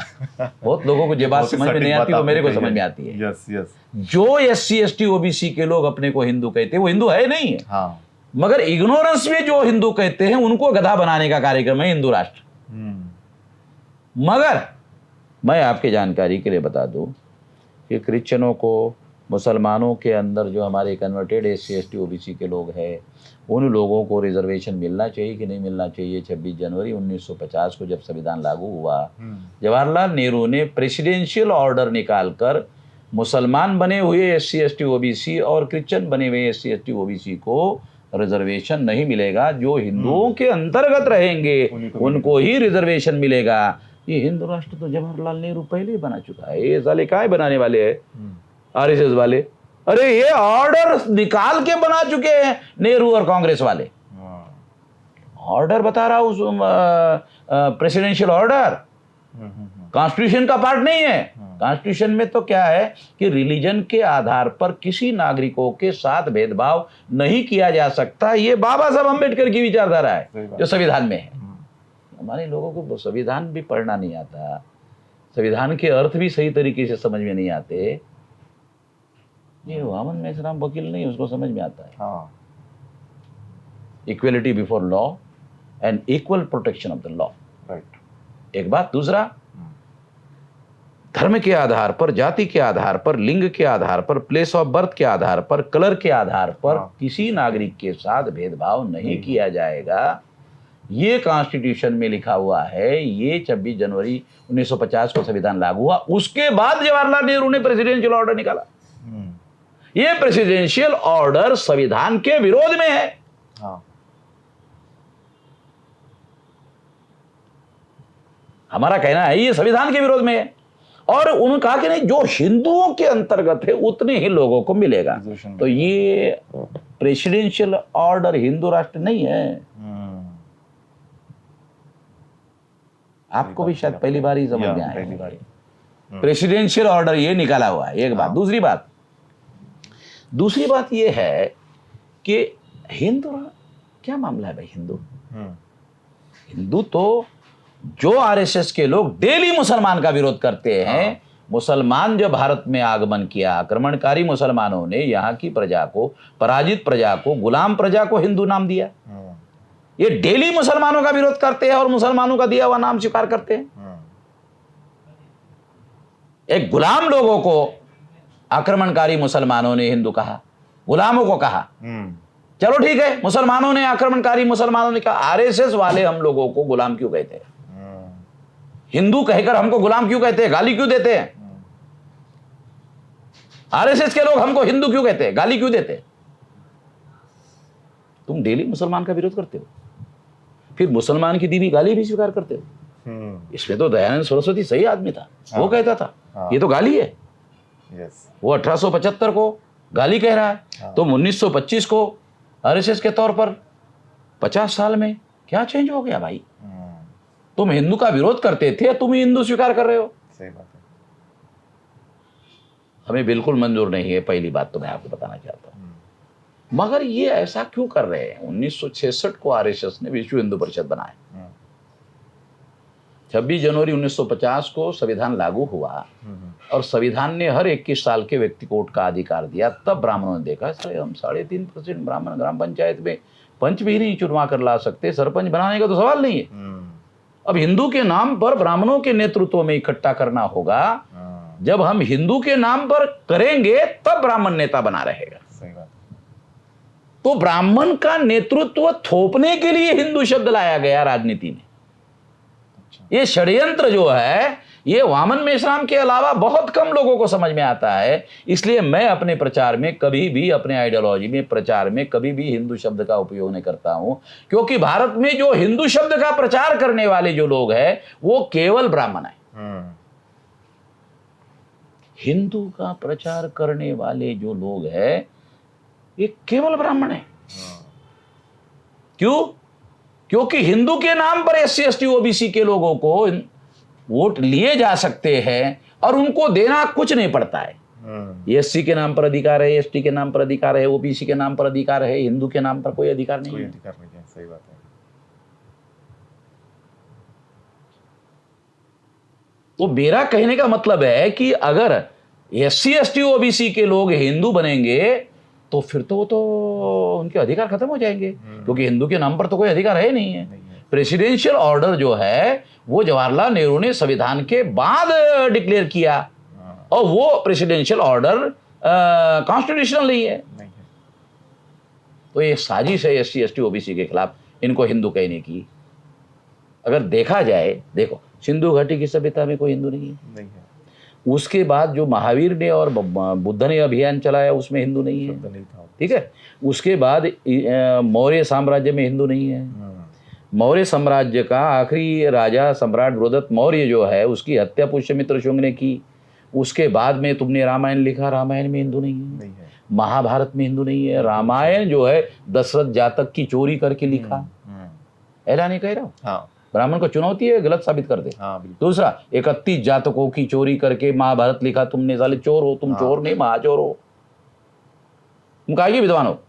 Speaker 2: बहुत लोगों को ये बात समझ में नहीं आती, वो मेरे को समझ में आती है।
Speaker 1: यस यस,
Speaker 2: जो SC ST OBC के लोग अपने को हिंदू कहते हैं वो हिंदू है नहीं है।
Speaker 1: हाँ,
Speaker 2: मगर इग्नोरेंस में जो हिंदू कहते हैं उनको गधा बनाने का कार्यक्रम है हिंदू राष्ट्र। मगर मैं आपके जानकारी के लिए बता दूं कि क्रिश्चियनों को, मुसलमानों के अंदर जो हमारे कन्वर्टेड SC ST OBC के लोग हैं, उन लोगों को रिजर्वेशन मिलना चाहिए कि नहीं मिलना चाहिए। 26 जनवरी 1950 को जब संविधान लागू हुआ, जवाहरलाल नेहरू ने प्रेसिडेंशियल ऑर्डर निकालकर मुसलमान बने हुए SC ST OBC और क्रिश्चियन बने हुए SC ST OBC को रिजर्वेशन नहीं मिलेगा। जो हिंदुओं के अंतर्गत रहेंगे उनको ही रिजर्वेशन मिलेगा। ये हिंदू राष्ट्र तो जवाहरलाल नेहरू पहले ही बना चुका है, ये साले काय बनाने वाले हैं आरएसएस वाले? अरे ये ऑर्डर निकाल के बना चुके हैं नेहरू और कांग्रेस वाले। ऑर्डर बता रहा हूं, प्रेसिडेंशियल ऑर्डर कॉन्स्टिट्यूशन का पार्ट नहीं है। कॉन्स्टिट्यूशन में तो क्या है कि रिलीजन के आधार पर किसी नागरिकों के साथ भेदभाव नहीं किया जा सकता। ये बाबा साहब अम्बेडकर की विचारधारा है जो संविधान में है। हमारे लोगों को संविधान भी पढ़ना नहीं आता, संविधान के अर्थ भी सही तरीके से समझ में नहीं आते। ये वामन मेश्राम वकील नहीं, उसको समझ में आता है। Equality before law and equal protection of the law, right. एक बात। दूसरा, धर्म के आधार पर, जाति के आधार पर, लिंग के आधार पर, प्लेस ऑफ बर्थ के आधार पर, कलर के आधार पर किसी नागरिक के साथ भेदभाव नहीं किया जाएगा। ये कॉन्स्टिट्यूशन में लिखा हुआ है। ये 26 जनवरी 1950 को संविधान लागू हुआ। उसके बाद जवाहरलाल नेहरू ने प्रेसिडेंशियल ऑर्डर निकाला। ये प्रेसिडेंशियल ऑर्डर संविधान के विरोध में है। हमारा कहना है ये संविधान के विरोध में है। और उन्होंने कहा कि नहीं, जो हिंदुओं के अंतर्गत है उतने ही लोगों को मिलेगा। तो ये प्रेसिडेंशियल ऑर्डर हिंदू राष्ट्र नहीं है। आपको भी शायद पहली बार ही समझ में आया। प्रेसिडेंशियल ऑर्डर ये निकाला हुआ है, एक बात। दूसरी बात ये है कि हिंदू क्या मामला है भाई? हिंदू तो जो आरएसएस के लोग डेली मुसलमान का विरोध करते हैं। मुसलमान जब भारत में आगमन किया, आक्रमणकारी मुसलमानों ने यहाँ की प्रजा को, पराजित प्रजा को, गुलाम प्रजा को हिंदू नाम दिया। ये डेली मुसलमानों का विरोध करते हैं और मुसलमानों का दिया हुआ नाम स्वीकार करते हैं। एक गुलाम लोगों को आक्रमणकारी मुसलमानों ने हिंदू कहा, गुलामों को कहा। चलो ठीक है, मुसलमानों ने, आक्रमणकारी मुसलमानों ने कहा। आरएसएस वाले हम लोगों को गुलाम क्यों कहते हैं? हिंदू कहकर हमको गुलाम क्यों कहते हैं? गाली क्यों देते हैं? आरएसएस के लोग हमको हिंदू क्यों कहते हैं? गाली क्यों देते हैं? तुम डेली मुसलमान का विरोध करते हो, फिर मुसलमान की दी हुई गाली भी स्वीकार करते हो। इसमें तो दयानंद सरस्वती सही आदमी था। वो कहता था ये तो गाली है। वो 1875 को गाली कह रहा है, तुम 1925 को आरएसएस के तौर पर 50 साल में क्या चेंज हो गया भाई? तुम हिंदू का विरोध करते थे, तुम ही हिंदू स्वीकार कर रहे हो।
Speaker 1: सही बात है।
Speaker 2: हमें बिल्कुल मंजूर नहीं है, पहली बात तो मैं आपको बताना चाहता हूं। मगर ये ऐसा क्यों कर रहे हैं? 1966 को आरएसएस ने विश्व हिंदू परिषद बनाया। 26 जनवरी 1950 को संविधान लागू हुआ और संविधान ने हर 21 साल के व्यक्ति को वोट का अधिकार दिया। तब ब्राह्मणों ने देखा, सर हम 3.5% ब्राह्मण ग्राम पंचायत में पंच भी नहीं चुनवा कर ला सकते, सरपंच बनाने का तो सवाल नहीं है। अब हिंदू के नाम पर ब्राह्मणों के नेतृत्व में इकट्ठा करना होगा। जब हम हिंदू के नाम पर करेंगे तब ब्राह्मण नेता बना रहेगा।
Speaker 1: सही बात।
Speaker 2: तो ब्राह्मण का नेतृत्व थोपने के लिए हिंदू शब्द लाया गया राजनीति में। ये षड्यंत्र जो है, ये वामन मेश्राम के अलावा बहुत कम लोगों को समझ में आता है। इसलिए मैं अपने प्रचार में कभी भी, अपने आइडियोलॉजी में, प्रचार में कभी भी हिंदू शब्द का उपयोग नहीं करता हूं। क्योंकि भारत में जो हिंदू शब्द का प्रचार करने वाले जो लोग हैं वो केवल ब्राह्मण है। हिंदू का प्रचार करने वाले जो लोग हैं ये केवल ब्राह्मण है। क्यों? क्योंकि हिंदू के नाम पर SC ST OBC के लोगों को वोट लिए जा सकते हैं और उनको देना कुछ नहीं पड़ता है। ये SC के नाम पर अधिकार है, ST के नाम पर अधिकार है, OBC के नाम पर अधिकार है, हिंदू के नाम पर कोई अधिकार नहीं है।
Speaker 1: सही बात है।
Speaker 2: तो मेरा कहने का मतलब है कि अगर SC ST OBC के लोग हिंदू बनेंगे तो फिर तो उनके अधिकार खत्म हो जाएंगे। क्योंकि हिंदू के नाम पर तो कोई अधिकार है नहीं है। प्रेसिडेंशियल ऑर्डर जो है वो जवाहरलाल नेहरू ने संविधान के बाद डिक्लेयर किया और वो प्रेसिडेंशियल ऑर्डर कॉन्स्टिट्यूशनल नहीं है। तो ये साजिश है SC ST OBC के खिलाफ इनको हिंदू कहने की। अगर देखा जाए, देखो सिंधु घाटी की सभ्यता में कोई हिंदू नहीं है। उसके बाद जो महावीर ने और बुद्ध ने अभियान चलाया उसमें हिंदू नहीं है। ठीक है। उसके बाद मौर्य साम्राज्य में हिंदू नहीं है। मौर्य साम्राज्य का आखिरी राजा सम्राट बृहदत्त मौर्य जो है उसकी हत्या पुष्यमित्र शुंग ने की। उसके बाद में तुमने रामायण लिखा, रामायण में हिंदू नहीं है, महाभारत में हिंदू नहीं है। रामायण जो है दशरथ जातक की चोरी करके लिखा, ऐसा नहीं कह रहा हूँ।
Speaker 1: हाँ,
Speaker 2: ब्राह्मण को चुनौती है, गलत साबित कर दे।
Speaker 1: हाँ, बिल्कुल।
Speaker 2: दूसरा, 31 जातकों की चोरी करके महाभारत लिखा तुमने, साले चोर हो तुम। चोर नहीं, महाचोर हो तुम, काहे के विद्वान हो?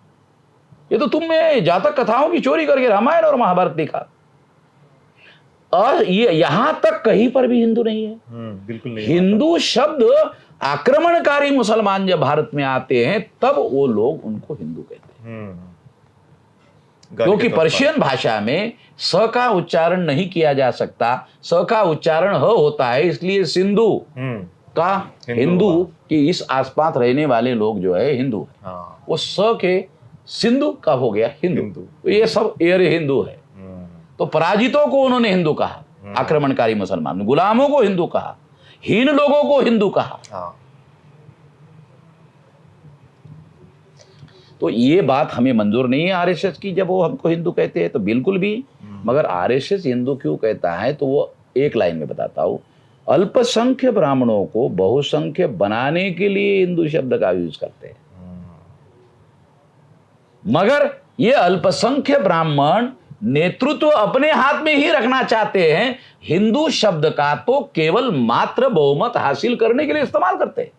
Speaker 2: ये तो तुमने जातक कथाओं की चोरी करके रामायण और महाभारत लिखा, और ये यहां तक कहीं पर भी हिंदू नहीं है।
Speaker 1: बिल्कुल नहीं।
Speaker 2: हिंदू शब्द आक्रमणकारी मुसलमान जब भारत में आते हैं तब वो लोग उनको हिंदू कहते हैं, क्योंकि पर्शियन भाषा में स का उच्चारण नहीं किया जा सकता, स का उच्चारण ह होता है, इसलिए सिंधु का हिंदू कि इस आसपास रहने वाले लोग जो है हिंदू है। वो स के सिंधु का हो गया हिंदू। तो ये सब एर हिंदू है। तो पराजितों को उन्होंने हिंदू कहा, आक्रमणकारी मुसलमान, गुलामों को हिंदू कहा, हीन लोगों को हिंदू कहा। तो ये बात हमें मंजूर नहीं है आरएसएस की जब वो हमको हिंदू कहते हैं, तो बिल्कुल भी। मगर आरएसएस हिंदू क्यों कहता है तो वो एक लाइन में बताता हूं, अल्पसंख्य ब्राह्मणों को बहुसंख्य बनाने के लिए हिंदू शब्द का यूज करते हैं। मगर ये अल्पसंख्य ब्राह्मण नेतृत्व अपने हाथ में ही रखना चाहते हैं, हिंदू शब्द का तो केवल मात्र बहुमत हासिल करने के लिए इस्तेमाल करते हैं।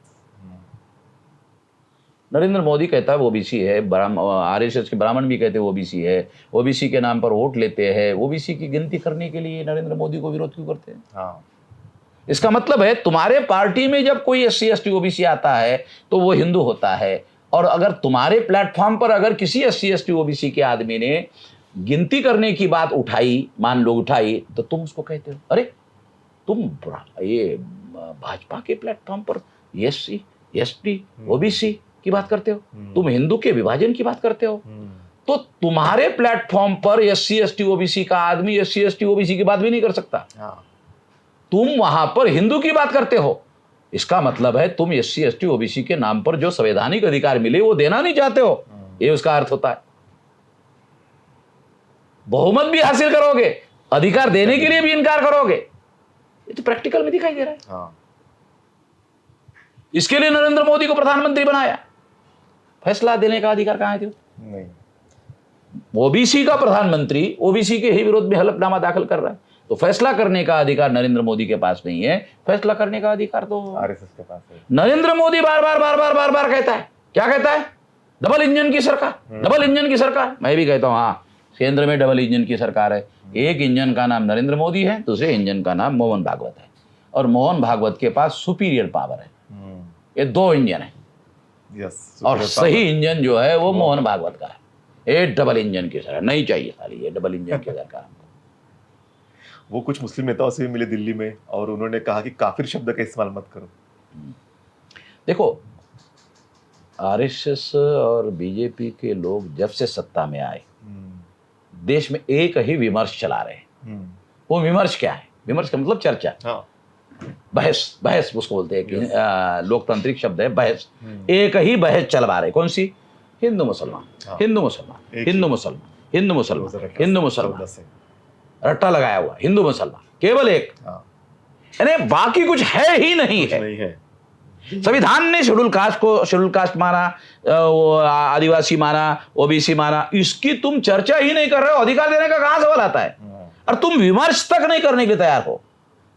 Speaker 2: नरेंद्र मोदी कहता है ओबीसी है, आरएसएस के ब्राह्मण भी कहते हैं ओबीसी है, ओबीसी के नाम पर वोट लेते हैं। ओबीसी की गिनती करने के लिए नरेंद्र मोदी को विरोध क्यों करते हैं? इसका मतलब है तुम्हारे पार्टी में जब कोई एससी एसटी ओबीसी आता है तो वो हिंदू होता है, और अगर तुम्हारे प्लेटफॉर्म पर अगर किसी एससी एसटी ओबीसी के आदमी ने गिनती करने की बात उठाई, मान लो उठाई, तो तुम उसको कहते हो अरे तुम ये भाजपा के प्लेटफॉर्म पर एससी एसटी ओबीसी की बात करते हो, तुम हिंदू के विभाजन की बात करते हो। तो तुम्हारे प्लेटफॉर्म पर एससी एसटी ओबीसी का आदमी एससी एसटी ओबीसी की बात भी नहीं कर सकता। तुम वहां पर हिंदू की बात करते हो, इसका मतलब है तुम एससी एसटी ओबीसी के नाम पर जो संवैधानिक अधिकार मिले वो देना नहीं चाहते हो, ये उसका अर्थ होता है। बहुमत भी हासिल करोगे, अधिकार देने के लिए भी इनकार करोगे, ये तो प्रैक्टिकल में दिखाई दे रहा है। इसके लिए नरेंद्र मोदी को प्रधानमंत्री बनाया, फैसला देने का अधिकार कहां है? नहीं। ओबीसी का प्रधानमंत्री ओबीसी के ही विरोध में हलफनामा दाखिल कर रहा है, तो फैसला करने का अधिकार नरेंद्र मोदी के पास नहीं है, फैसला करने का अधिकार तो आरएसएस के पास है। नरेंद्र मोदी बार बार कहता है, क्या कहता है? डबल इंजन की सरकार, डबल इंजन की सरकार। मैं भी कहता हूं हाँ, केंद्र में डबल इंजन की सरकार है। एक इंजन का नाम नरेंद्र मोदी है, दूसरे इंजन का नाम मोहन भागवत है, और मोहन भागवत के पास सुपीरियर पावर है। ये दो इंजन है, और सही इंजन जो है वो मोहन भागवत का है। ये डबल इंजन की सरकार नहीं चाहिए, साली ये डबल इंजन की सरकार।
Speaker 1: वो कुछ मुस्लिम नेताओं से भी मिले दिल्ली में, और उन्होंने कहा कि काफिर शब्द का इस्तेमाल मत करो।
Speaker 2: देखो, आरएसएस और बीजेपी के लोग जब से सत्ता में आए देश में एक ही विमर्श चला रहे हैं। वो विमर्श क्या है? विमर्श का मतलब चर्चा, बहस, बहस उसको बोलते हैं कि लोकतांत्रिक शब्द है बहस। एक ही बहस चलवा रहे, कौन सी? हिंदू मुसलमान, हिंदू मुसलमान, हिंदू मुसलमान, हिंदू मुसलमान, हिंदू मुसलमान, रट्टा लगाया हुआ हिंदू मुसलमान, केवल एक, यानी बाकी कुछ है ही नहीं है। संविधान ने शेड्यूल कास्ट को शेड्यूल कास्ट माना, आदिवासी माना, ओबीसी माना, इसकी तुम चर्चा ही नहीं कर रहे हो। अधिकार देने का कहां सवाल आता है? और तुम विमर्श तक नहीं करने के लिए तैयार हो,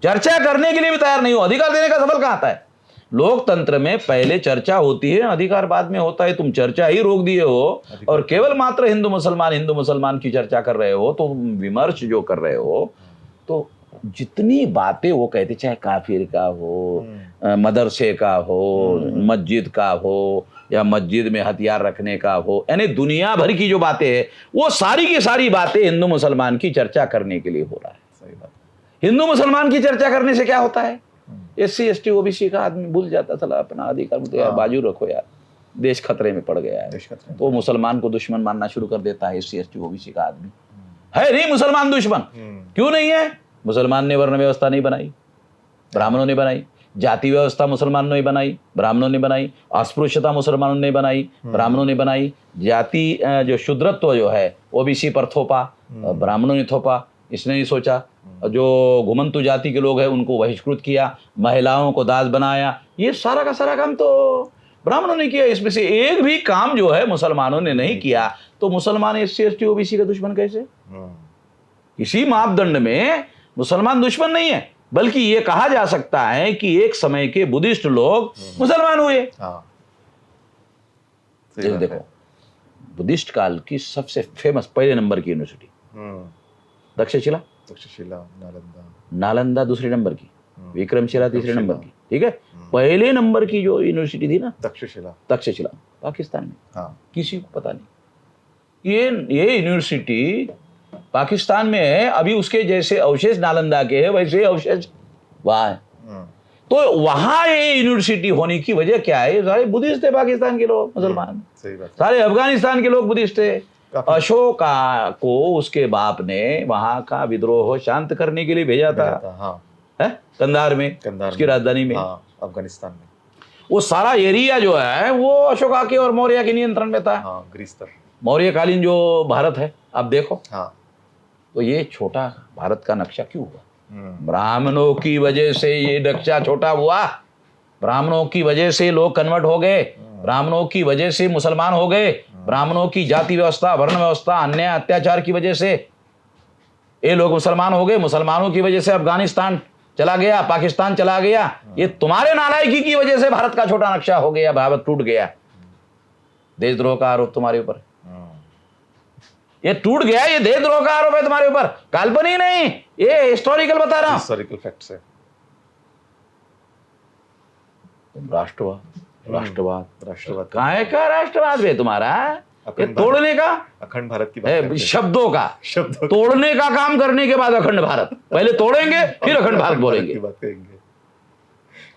Speaker 2: चर्चा करने के लिए भी तैयार नहीं हो, अधिकार देने का सवाल कहां आता है? लोकतंत्र में पहले चर्चा होती है, अधिकार बाद में होता है। तुम चर्चा ही रोक दिए हो और केवल मात्र हिंदू मुसलमान की चर्चा कर रहे हो। तो विमर्श जो कर रहे हो, तो जितनी बातें वो कहते, चाहे काफिर का हो, मदरसे का हो, मस्जिद का हो, या मस्जिद में हथियार रखने का हो, यानी दुनिया भर की जो बातें हैं वो सारी की सारी बातें हिंदू मुसलमान की चर्चा करने के लिए हो रहा है।
Speaker 1: सही बात।
Speaker 2: हिंदू मुसलमान की चर्चा करने से क्या होता है? एससी एसटी ओबीसी का आदमी भूल जाता था अपना अधिकार, तो यार बाजू रखो यार, देश खतरे में पड़ गया है, तो मुसलमान को दुश्मन मानना शुरू कर देता है। एससी एसटी ओबीसी का आदमी है नहीं मुसलमान दुश्मन, क्यों नहीं है? मुसलमान ने वर्ण व्यवस्था नहीं बनाई, ब्राह्मणों ने बनाई। जाति व्यवस्था मुसलमानों ने बनाई, ब्राह्मणों ने बनाई, अस्पृश्यता मुसलमानों ने बनाई, ब्राह्मणों ने बनाई, जाति जो शूद्रत्व जो है ओबीसी पर थोपा, ब्राह्मणों ने थोपा, इसने नहीं सोचा। जो घुमंतु जाति के लोग हैं उनको बहिष्कृत किया, महिलाओं को दास बनाया, ये सारा का सारा काम तो ब्राह्मणों ने किया। इसमें से एक भी काम जो है मुसलमानों ने नहीं किया, तो मुसलमान SC ST OBC का दुश्मन कैसे? इसी मापदंड में मुसलमान दुश्मन नहीं है, बल्कि ये कहा जा सकता है कि एक समय के बुद्धिस्ट लोग मुसलमान हुए। देखो, बुद्धिस्ट काल की सबसे फेमस पहले नंबर की यूनिवर्सिटी तक्षशिला, नालंदा दूसरे नंबर की, विक्रमशिला तीसरे नंबर की, ठीक है। पहले नंबर की जो यूनिवर्सिटी थी ना तक्षशिला पाकिस्तान में, किसी को पता नहीं। ये यूनिवर्सिटी पाकिस्तान में है, अभी उसके जैसे अवशेष नालंदा के है वैसे अवशेष वहां है। तो वहां ये यूनिवर्सिटी होने की वजह क्या है? सारे बुद्धिस्ट थे पाकिस्तान के लोग, मुसलमान, सारे अफगानिस्तान के लोग बुद्धिस्ट थे। अशोका को उसके बाप ने वहां का विद्रोह शांत करने के लिए भेजा था, कंधार में, उसकी राजधानी में,
Speaker 1: अफगानिस्तान में।
Speaker 2: वो सारा एरिया जो है वो अशोका के और मौर्य के नियंत्रण में था।
Speaker 1: ग्रीस तक
Speaker 2: मौर्यकालीन जो भारत है आप देखो, तो ये छोटा भारत का नक्शा क्यों हुआ? ब्राह्मणों की वजह से ये नक्शा छोटा हुआ, ब्राह्मणों की वजह से लोग कन्वर्ट हो गए, ब्राह्मणों की वजह से मुसलमान हो गए, ब्राह्मणों की जाति व्यवस्था, वर्ण व्यवस्था, अन्याय अत्याचार की वजह से ये लोग मुसलमान हो गए, मुसलमानों की वजह से अफगानिस्तान चला गया, पाकिस्तान चला गया। ये तुम्हारे नालायकी की वजह से भारत का छोटा नक्शा हो गया, भारत टूट गया। देशद्रोह का आरोप तुम्हारे ऊपर, ये टूट गया, ये देशद्रोह का आरोप है तुम्हारे ऊपर, काल्पनिक नहीं, ये हिस्टोरिकल बता रहा हूं,
Speaker 1: हिस्टोरिकल फैक्ट्स है।
Speaker 2: राष्ट्रवाद कहाँ है? का राष्ट्रवाद है तुम्हारा? ये तोड़ने का,
Speaker 1: अखंड भारत की बात
Speaker 2: शब्दों का तोड़ने का काम करने के बाद अखंड भारत, पहले तोड़ेंगे फिर अखंड भारत बोलेंगे।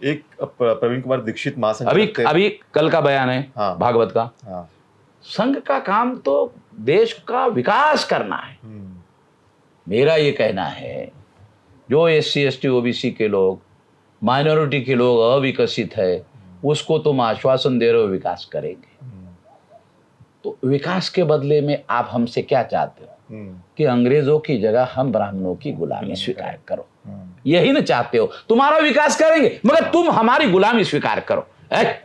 Speaker 1: एक प्रवीण कुमार दीक्षित महासंचालक
Speaker 2: अभी कल का बयान है भागवत का, संघ का काम तो देश का विकास करना है। मेरा ये कहना है, जो SC ST OBC के लोग, माइनॉरिटी के लोग अविकसित है, उसको तुम आश्वासन दे रहे हो विकास करेंगे, तो विकास के बदले में आप हमसे क्या चाहते हो? कि अंग्रेजों की जगह हम ब्राह्मणों की गुलामी स्वीकार करो, यही ना चाहते हो? तुम्हारा विकास करेंगे मगर तुम हमारी गुलामी स्वीकार करो।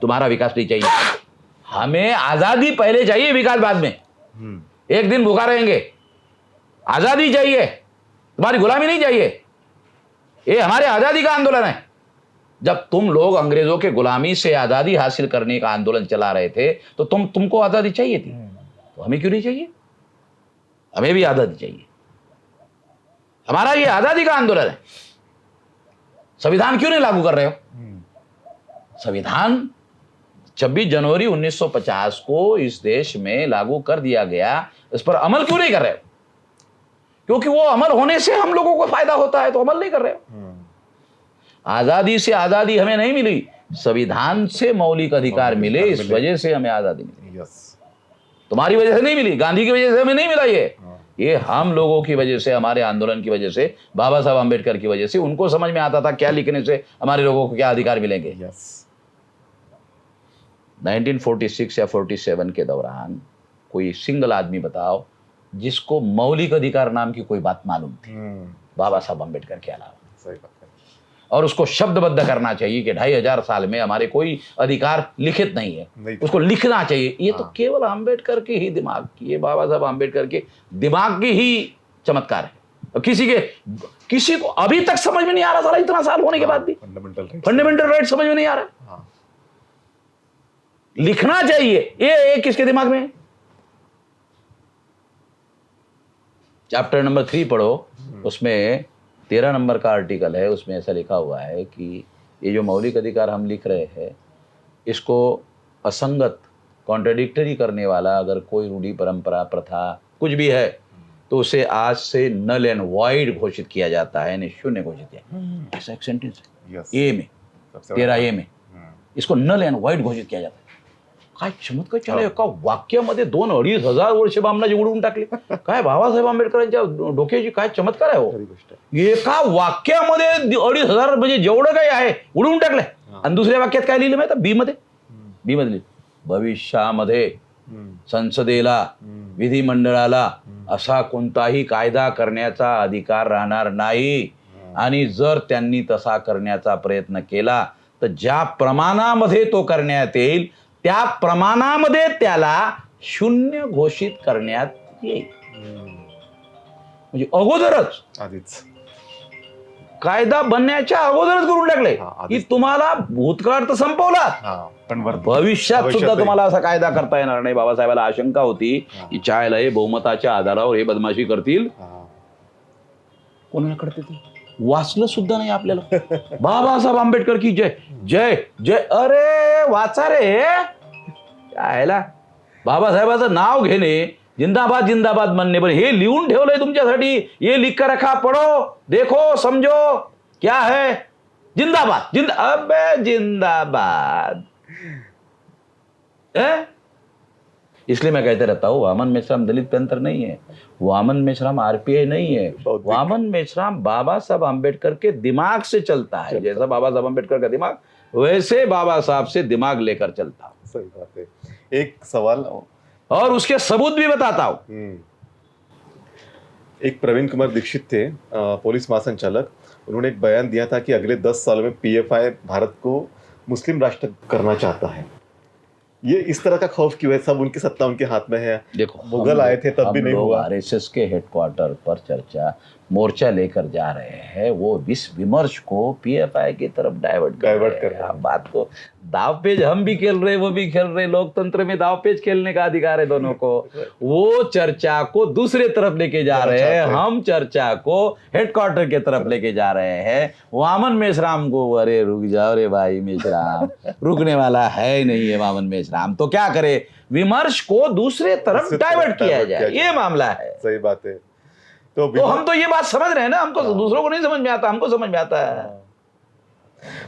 Speaker 2: तुम्हारा विकास नहीं चाहिए, हमें आजादी पहले चाहिए, विकास बाद में। एक दिन भूखा रहेंगे, आजादी चाहिए, तुम्हारी गुलामी नहीं चाहिए। ये हमारे आजादी का आंदोलन है। जब तुम लोग अंग्रेजों के गुलामी से आजादी हासिल करने का आंदोलन चला रहे थे, तो तुमको आजादी चाहिए थी, तो हमें क्यों नहीं चाहिए? हमें भी आजादी चाहिए। हमारा ये आजादी का आंदोलन है। संविधान क्यों नहीं लागू कर रहे हो? संविधान 26 जनवरी 1950 को इस देश में लागू कर दिया गया, इस पर अमल क्यों नहीं कर रहे हो? क्योंकि वो अमल होने से हम लोगों को फायदा होता है, तो अमल नहीं कर रहे हो। आजादी से आजादी हमें नहीं मिली, संविधान से मौलिक अधिकार मिले, इस वजह से हमें आजादी मिली। तुम्हारी वजह से नहीं मिली, गांधी की वजह से हमें नहीं मिला। ये हम लोगों की वजह से, हमारे आंदोलन की वजह से, बाबा साहब आंबेडकर की वजह से। उनको समझ में आता था क्या लिखने से हमारे लोगों को क्या अधिकार मिलेंगे। 1946 या 47 के दौरान कोई सिंगल आदमी बताओ जिसको मौलिक अधिकार नाम की कोई बात मालूम थी? बाबा साहब आंबेडकर के अलावा।
Speaker 1: सही बात है।
Speaker 2: और उसको शब्दबद्ध करना चाहिए कि 2500 साल में हमारे कोई अधिकार लिखित नहीं है, उसको लिखना चाहिए। ये तो केवल आंबेडकर के ही दिमाग की, ये बाबा साहब आंबेडकर के दिमाग की ही चमत्कार है। और किसी को अभी तक समझ में नहीं आ रहा साला, इतना साल होने के बाद भी फंडामेंटल राइट समझ में नहीं आ रहा। लिखना चाहिए, ये किसके दिमाग में? चैप्टर नंबर 3 पढ़ो, उसमें 13 नंबर का आर्टिकल है, उसमें ऐसा लिखा हुआ है कि ये जो मौलिक अधिकार हम लिख रहे हैं, इसको असंगत, कॉन्ट्रडिक्टरी करने वाला अगर कोई रूढ़ी, परंपरा, प्रथा कुछ भी है, तो उसे आज से नल एंड वॉइड घोषित किया जाता है, यानी शून्य घोषित किया। ऐसा एक सेंटेंस है ए में, 13A में, इसको नल एंड वॉइड घोषित किया जाता है। काय चमत्कार चालू एका वाक्यामध्ये 2-2,500 वर्ष बामणाजी उडवून टाकले। काय बाबासाहेब आंबेडकरांच्या डोक्याची काय चमत्कार आहे हो। एका वाक्यामध्ये 2,500 म्हणजे जेवढं काही आहे उडवून टाकलंय. आणि दुसऱ्या वाक्यात काय लिहिलं माहिती बी मध्ये लिहिलं, भविष्यामध्ये संसदेला विधिमंडळाला असा कोणताही कायदा करण्याचा अधिकार राहणार नाही. आणि जर त्यांनी तसा करण्याचा प्रयत्न केला तर ज्या प्रमाणामध्ये तो करण्यात येईल त्या प्रमाणामध्ये त्याला शून्य घोषित करण्यात येईल. म्हणजे अगोदरच
Speaker 1: आधीच
Speaker 2: कायदा बनण्याच्या अगोदरच करून टाकले
Speaker 1: हा,
Speaker 2: की
Speaker 1: आधीच.
Speaker 2: तुम्हाला भूतकाळ तर संपवला,
Speaker 1: हा, पण
Speaker 2: भविष्यात सुद्धा तुम्हाला असा कायदा करता येणार नाही. बाबासाहेबाला आशंका होती की चायला हे बहुमताच्या आधारावर हे बदमाशी करतील. कोणाला कळते ते वाचलं सुद्धा नाही आपल्याला. बाबासाहेब आंबेडकर की जय जय जय. अरे वाचा रे, यायला बाबासाहेबाचं नाव घेणे, जिंदाबाद जिंदाबाद म्हणणे, पण हे लिहून ठेवलंय तुमच्यासाठी. ये लिख कर रखा, पढ़ो देखो समझो क्या है. जिंदाबाद अबे जिंदाबाद. इसलिए मैं कहते रहता हूँ वामन मेश्राम दलित पेंटर नहीं है, वामन मेश्राम आरपीआई नहीं है, वामन मेश्राम बाबा साहब आम्बेडकर के दिमाग से चलता है. जैसा बाबा साहब आम्बेडकर का दिमाग वैसे बाबा साहब से दिमाग लेकर चलता हूँ.
Speaker 1: सही बात है. एक सवाल
Speaker 2: और उसके सबूत भी बताता हूँ.
Speaker 1: एक प्रवीण कुमार दीक्षित थे, पुलिस महासंचालक. उन्होंने एक बयान दिया था कि अगले 10 सालों में पीएफआई भारत को मुस्लिम राष्ट्र करना चाहता है. ये इस तरह का खौफ क्यों है? सब उनकी सत्ता उनके हाथ में है.
Speaker 2: देखो
Speaker 1: मुगल आए थे तब भी नहीं हुआ.
Speaker 2: आरएसएस के हेडक्वार्टर पर चर्चा मोर्चा लेकर जा रहे हैं, वो विमर्श को पीएफआई की तरफ डाइवर्ट कर रहे हैं. बात को दावपेच हम भी खेल रहे, वो भी खेल रहे. लोकतंत्र में दावपेच खेलने का अधिकार है दोनों को. वो चर्चा को दूसरे तरफ लेके जा रहे हैं, हम चर्चा को हेडक्वार्टर के तरफ लेके जा रहे हैं. वामन मेश्राम को अरे रुक जाओ रे भाई मेश्राम, रुकने वाला है नहीं है वामन मेश्राम. तो क्या करे, विमर्श को दूसरे तरफ डाइवर्ट किया जाए, ये मामला है.
Speaker 1: सही बात है. तो
Speaker 2: हम तो ये बात समझ रहे हैं ना, हमको दूसरों को नहीं समझ में आता, हमको समझ में आता है.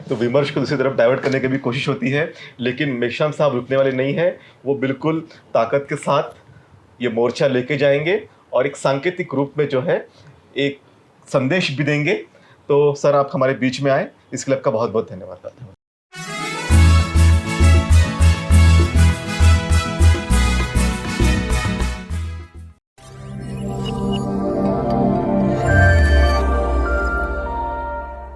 Speaker 1: तो विमर्श को दूसरी तरफ डाइवर्ट करने की भी कोशिश होती है, लेकिन मेश्राम साहब रुकने वाले नहीं है. वो बिल्कुल ताकत के साथ ये मोर्चा लेके जाएंगे और एक सांकेतिक रूप में जो है एक संदेश भी देंगे. तो सर, आप हमारे बीच में आए, इसके लिए आपका बहुत बहुत धन्यवाद.